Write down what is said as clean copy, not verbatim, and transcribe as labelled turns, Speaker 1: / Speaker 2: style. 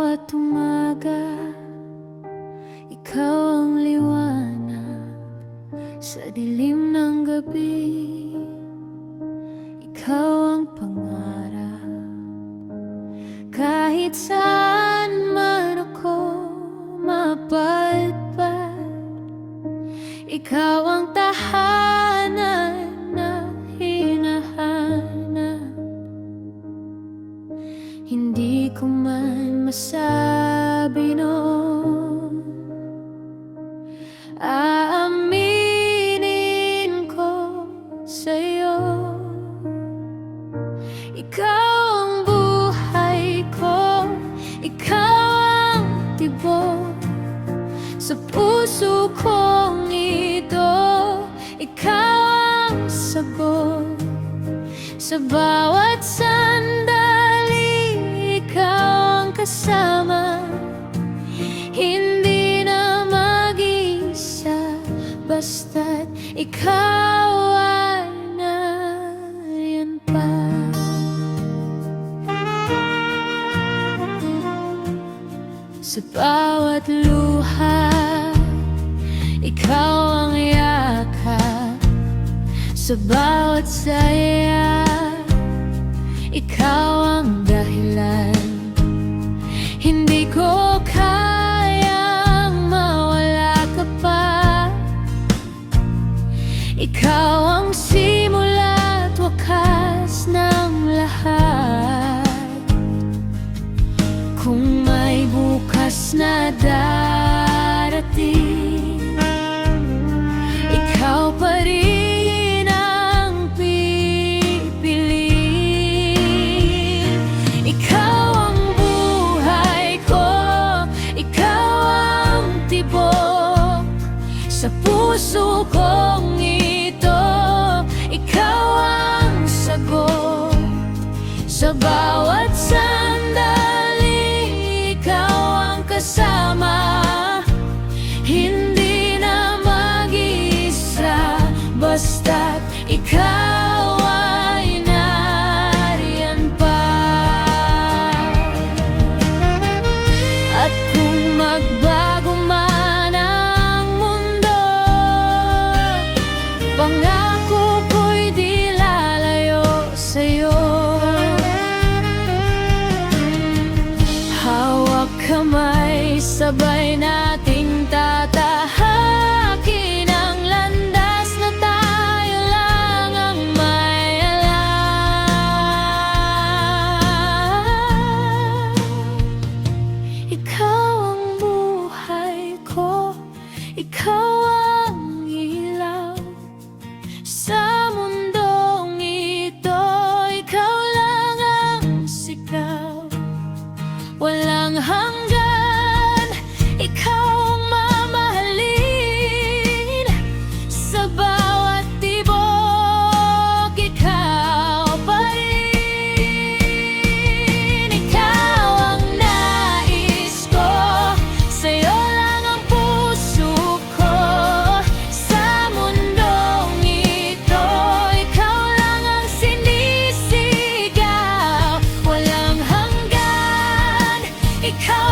Speaker 1: bawat umaga, ikaw ang liwanag sa dilim ng gabi. Ikaw ang pangarap, kahit saan man ako mapadpad. Ikaw ang tahanan na hinahanap. Hindi ko man masabi noon, aaminin ko sa'yo. Ikaw ang buhay ko, ikaw ang tibok sa puso kong ito. Ikaw ang sagot sa bawat sandali. Ikaw ang kasama, hindi na mag-isa, basta't ikaw ay nariyan pa. Sa bawat luha, ikaw ang yakap. Sa bawat saya, ikaw ang dahilan. Hindi ko kayang mawala ka pa. Ikaw ang simula at wakas ng lahat. Kung may bukas na darating, ikaw pa rin ang pipiliin. Ikaw ang buhay ko, ikaw ang tibok sa puso kong ito. Ikaw ang sagot sa bawat sandali. Ikaw ang kasama, hindi na mag-isa, basta't ikaw ay nariyan pa. At kung magbago man ang mundo, pangako ko'y di lalayo sa'yo. Hawak kamay, sabay nating tatahakin ang landas na tayo lang ang may alam. Ikaw ang buhay ko, ikaw ang ilaw sa mundong ito. Ikaw lang ang sigaw, walang hanggan. Ikaw ang mamahalin sa bawat tibok. Ikaw pa rin. Ikaw ang nais ko, sa'yo lang ang puso ko. Sa mundong ito, ikaw lang ang sinisigaw, walang hanggan. Ikaw